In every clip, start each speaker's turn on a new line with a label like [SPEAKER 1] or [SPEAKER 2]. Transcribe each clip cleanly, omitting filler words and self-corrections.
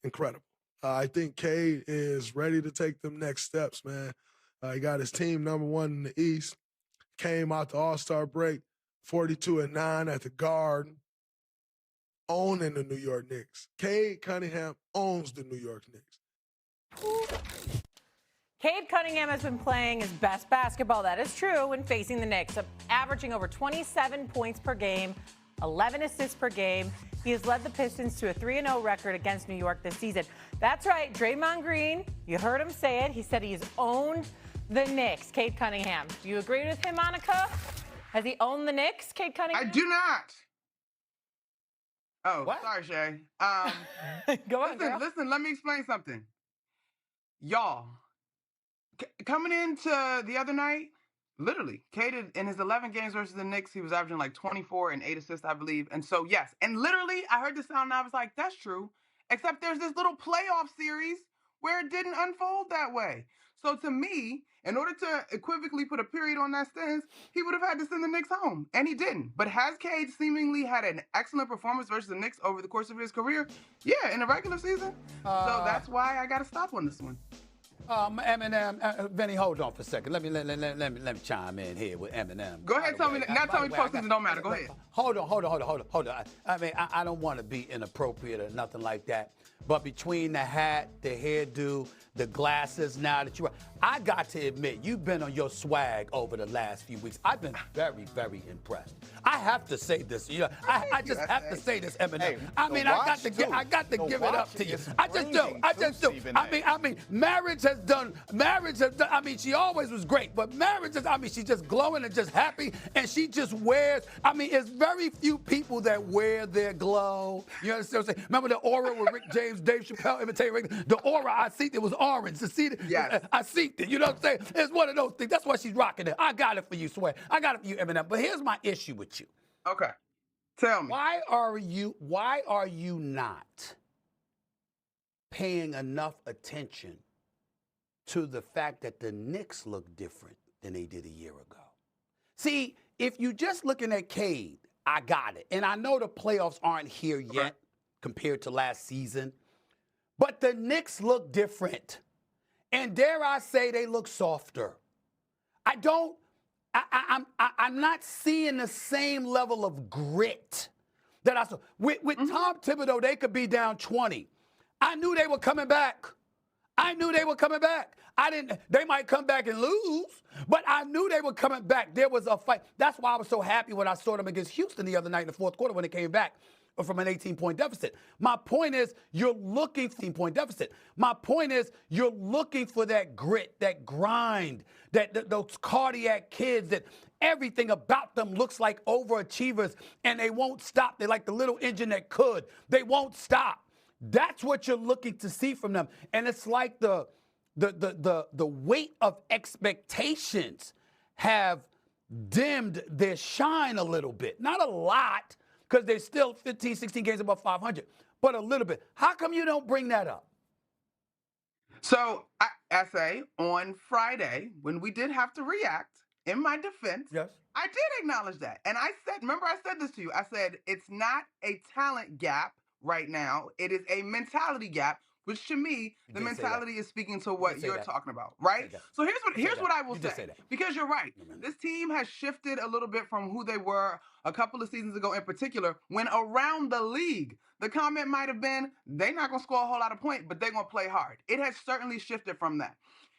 [SPEAKER 1] incredible. I think Cade is ready to take them next steps, man. He got his team number one in the East. Came out the All-Star break, 42-9 at the Garden, owning the New York Knicks. Cade Cunningham owns the New York Knicks.
[SPEAKER 2] Cade Cunningham has been playing his best basketball. That is true when facing the Knicks, averaging over 27 points per game, 11 assists per game. He has led the Pistons to a 3-0 record against New York this season. That's right, Draymond Green, you heard him say it. He said he's owned the Knicks. Cade Cunningham. Do you agree with him, Monica? Has he owned the Knicks, Cade Cunningham?
[SPEAKER 3] I do not. Oh,
[SPEAKER 2] What?
[SPEAKER 3] sorry, Shay.
[SPEAKER 2] Go on, girl.
[SPEAKER 3] Listen, let me explain something. Y'all, coming into the other night, literally, Cade in his 11 games versus the Knicks, he was averaging like 24 and 8 assists, I believe. And so, yes. And literally, I heard the sound and I was like, that's true. Except there's this little playoff series where it didn't unfold that way. So to me, in order to equivocally put a period on that sentence, he would have had to send the Knicks home. And he didn't. But has Cade seemingly had an excellent performance versus the Knicks over the course of his career? Yeah, in the regular season. So that's why I got to stop on this one.
[SPEAKER 4] Eminem, Vinny, hold on for a second. Let me chime in here with Eminem.
[SPEAKER 3] Go ahead, tell me. Now tell me postseason don't matter. Go ahead.
[SPEAKER 4] Hold on. I mean, I don't want to be inappropriate or nothing like that. But between the hat, the hairdo, the glasses, now that I got to admit, you've been on your swag over the last few weeks. I've been very, very impressed. I have to say this. You know, I just have to say this, Eminem.
[SPEAKER 5] Hey,
[SPEAKER 4] I mean, I got to give it up to you. I just do. I mean, marriage has done. I mean, she always was great, but marriage is. I mean, she's just glowing and just happy, and she just wears. I mean, it's very few people that wear their glow. You understand what I'm saying? Remember the aura with Rick James, Dave Chappelle imitating the aura? I see it was orange.
[SPEAKER 3] Yes.
[SPEAKER 4] I see it. You know what I'm saying? It's one of those things. That's why she's rocking it. I got it for you, Sway. I got it for you, Eminem. But here's my issue with you.
[SPEAKER 3] Okay. Tell me.
[SPEAKER 4] Why are you not paying enough attention to the fact that the Knicks look different than they did a year ago? See, if you're just looking at Cade, I got it. And I know the playoffs aren't here yet compared to last season, but the Knicks look different. And dare I say they look softer. I'm not seeing the same level of grit that I saw. With Tom Thibodeau, they could be down 20. I knew they were coming back. They might come back and lose, but I knew they were coming back. There was a fight. That's why I was so happy when I saw them against Houston the other night in the fourth quarter when they came back from an 18-point deficit. My point is, you're looking for 18-point deficit. My point is, you're looking for that grit, that grind, those cardiac kids that everything about them looks like overachievers, and they won't stop. They're like the little engine that could. They won't stop. That's what you're looking to see from them. And it's like the weight of expectations have dimmed their shine a little bit. Not a lot, because they're still 15, 16 games above 500, but a little bit. How come you don't bring that up?
[SPEAKER 3] So, I say, on Friday, when we did have to react, in my defense,
[SPEAKER 4] yes,
[SPEAKER 3] I did acknowledge that. And I said, remember I said this to you, I said, it's not a talent gap right now. It is a mentality gap, which to me, the mentality is speaking to what you're talking about, right? So here's what I will say. Because you're right. This team has shifted a little bit from who they were a couple of seasons ago in particular, when around the league, the comment might have been, they're not going to score a whole lot of points, but they're going to play hard. It has certainly shifted from that.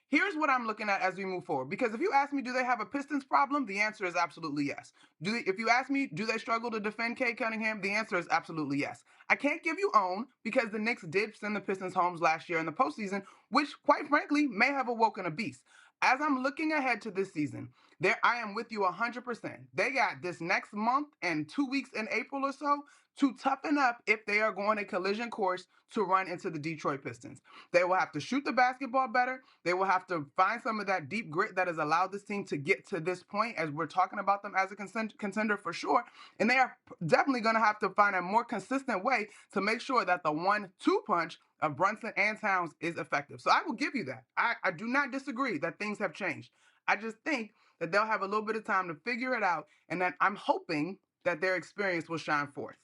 [SPEAKER 3] Here's what I'm looking at as we move forward. Because if you ask me, do they have a Pistons problem? The answer is absolutely yes. If you ask me, do they struggle to defend Cade Cunningham? The answer is absolutely yes. I can't give you own because the Knicks did send the Pistons home last year in the postseason, which quite frankly may have awoken a beast. As I'm looking ahead to this season, I am with you 100%. They got this next month and 2 weeks in April or so to toughen up if they are going a collision course to run into the Detroit Pistons. They will have to shoot the basketball better. They will have to find some of that deep grit that has allowed this team to get to this point, as we're talking about them as a contender for sure. And they are definitely going to have to find a more consistent way to make sure that the 1-2 punch of Brunson and Towns is effective. So I will give you that. I do not disagree that things have changed. I just think that they'll have a little bit of time to figure it out, and that I'm hoping that their experience will shine forth.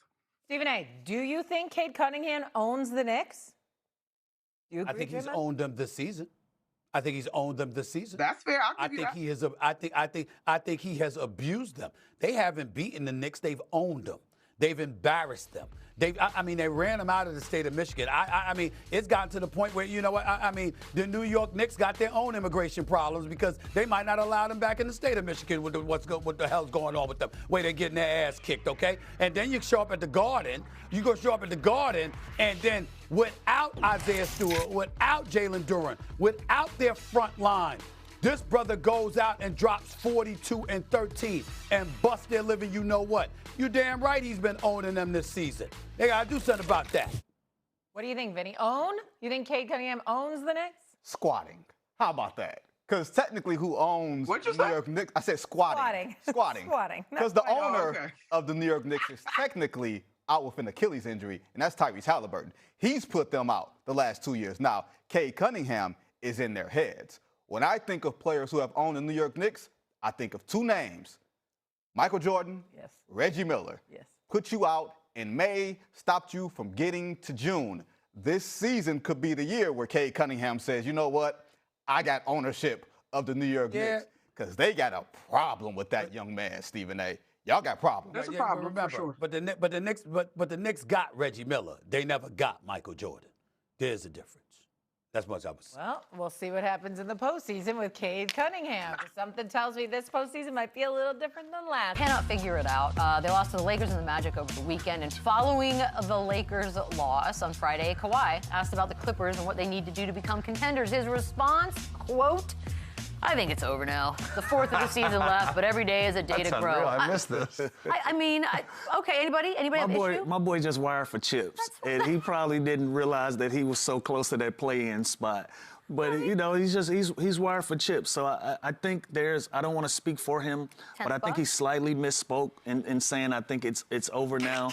[SPEAKER 2] Stephen A., do you think Cade Cunningham owns the Knicks? You agree,
[SPEAKER 4] I think he's
[SPEAKER 2] J-Man?
[SPEAKER 4] owned them this season. I think he's owned them this season.
[SPEAKER 3] That's fair. I'll give you that.
[SPEAKER 4] I think he has abused them. They haven't beaten the Knicks. They've owned them. They've embarrassed them. They ran them out of the state of Michigan. I mean, it's gotten to the point where, you know what? I mean, the New York Knicks got their own immigration problems because they might not allow them back in the state of Michigan with what the hell's going on with them, where they're getting their ass kicked, okay? And then you show up at the Garden. You go show up at the Garden, and then without Isaiah Stewart, without Jalen Duren, without their front line, this brother goes out and drops 42 and 13 and busts their living, you know what? You damn right he's been owning them this season. They got to do something about that.
[SPEAKER 2] What do you think, Vinny? Own? You think Cade Cunningham owns the Knicks?
[SPEAKER 5] Squatting. How about that? Because technically, who owns
[SPEAKER 3] What'd you
[SPEAKER 5] New
[SPEAKER 3] say?
[SPEAKER 5] York Knicks? I said squatting.
[SPEAKER 2] Squatting.
[SPEAKER 5] Because the
[SPEAKER 2] Not
[SPEAKER 5] owner
[SPEAKER 3] okay.
[SPEAKER 5] of the New York Knicks is technically out with an Achilles injury, and that's Tyrese Halliburton. He's put them out the last 2 years. Now, Cade Cunningham is in their heads. When I think of players who have owned the New York Knicks, I think of two names: Michael Jordan,
[SPEAKER 2] Yes.
[SPEAKER 5] Reggie Miller.
[SPEAKER 2] Yes.
[SPEAKER 5] Put you out in May, stopped you from getting to June. This season could be the year where Cade Cunningham says, you know what? I got ownership of the New York Knicks. Because they got a problem with that young man, Stephen A. Y'all got problems.
[SPEAKER 3] That's a
[SPEAKER 4] Yeah,
[SPEAKER 3] problem,
[SPEAKER 4] remember,
[SPEAKER 3] for sure.
[SPEAKER 4] But the Knicks got Reggie Miller. They never got Michael Jordan. There's a difference. That's much I was.
[SPEAKER 2] Well, we'll see what happens in the postseason with Cade Cunningham. Something tells me this postseason might be a little different than last.
[SPEAKER 6] Cannot figure it out. They lost to the Lakers and the Magic over the weekend. And following the Lakers' loss on Friday, Kawhi asked about the Clippers and what they need to do to become contenders. His response, quote, I think it's over now. The fourth of the season left, but every day is a day
[SPEAKER 7] That's
[SPEAKER 6] to grow.
[SPEAKER 7] unreal. I missed this.
[SPEAKER 6] Okay, anybody have an issue?
[SPEAKER 7] My boy just wired for chips, and he probably didn't realize that he was so close to that play-in spot. But you know, he's wired for chips. So I think I don't want to speak for him, but I think he slightly misspoke in saying I think it's over now.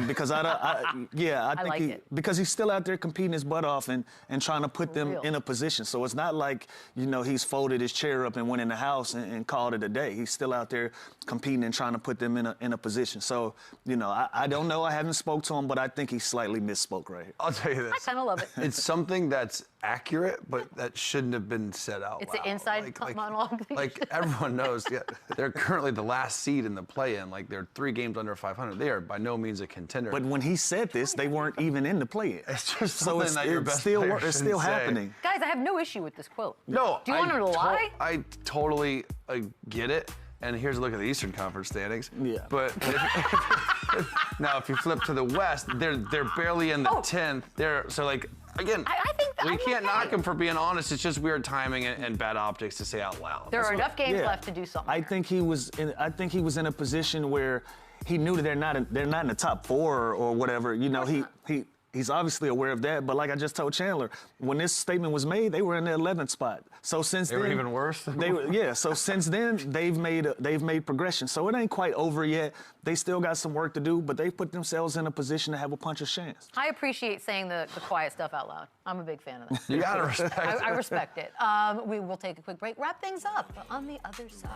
[SPEAKER 7] Because I think
[SPEAKER 6] like it.
[SPEAKER 7] because he's still out there competing his butt off and trying to put them
[SPEAKER 6] real.
[SPEAKER 7] in a position. So it's not like, you know, he's folded his chair up and went in the house and called it a day. He's still out there competing and trying to put them in a position. So, you know, I don't know. I haven't spoke to him, but I think he slightly misspoke right here.
[SPEAKER 8] I'll tell you
[SPEAKER 6] I
[SPEAKER 8] this.
[SPEAKER 6] kind of love it.
[SPEAKER 8] It's something that's accurate, but that shouldn't have been said out
[SPEAKER 6] It's
[SPEAKER 8] loud.
[SPEAKER 6] an inside monologue.
[SPEAKER 8] Like everyone knows, yeah, they're currently the last seed in the play-in. Like they're 3 games under 500. They are by no means a contender.
[SPEAKER 7] But when he said this, they weren't even in the play-in.
[SPEAKER 8] It's just
[SPEAKER 7] so
[SPEAKER 8] something that your best player
[SPEAKER 7] it's
[SPEAKER 8] shouldn't
[SPEAKER 7] still
[SPEAKER 8] say.
[SPEAKER 7] happening.
[SPEAKER 6] Guys, I have no issue with this quote.
[SPEAKER 8] No,
[SPEAKER 6] Do you want him to lie?
[SPEAKER 8] I totally get it. And here's a look at the Eastern Conference standings.
[SPEAKER 7] Yeah.
[SPEAKER 8] But now, if you flip to the West, they're barely in the 10th. So like again,
[SPEAKER 6] I think
[SPEAKER 8] we
[SPEAKER 6] I'm
[SPEAKER 8] can't
[SPEAKER 6] okay.
[SPEAKER 8] knock him for being honest. It's just weird timing and bad optics to say out loud.
[SPEAKER 6] There are enough games
[SPEAKER 7] Yeah.
[SPEAKER 6] left to do something.
[SPEAKER 7] I think he was in a position where he knew that they're not in the top 4 or whatever. You know, he's obviously aware of that. But like I just told Chandler, when this statement was made, they were in the 11th spot. So since
[SPEAKER 8] They
[SPEAKER 7] then,
[SPEAKER 8] were even worse?
[SPEAKER 7] So since then they've made progression. So it ain't quite over yet. They still got some work to do, but they put themselves in a position to have a puncher's chance.
[SPEAKER 6] I appreciate saying the quiet stuff out loud. I'm a big fan of that.
[SPEAKER 8] You gotta respect it.
[SPEAKER 6] I respect it. We will take a quick break, wrap things up on the other side.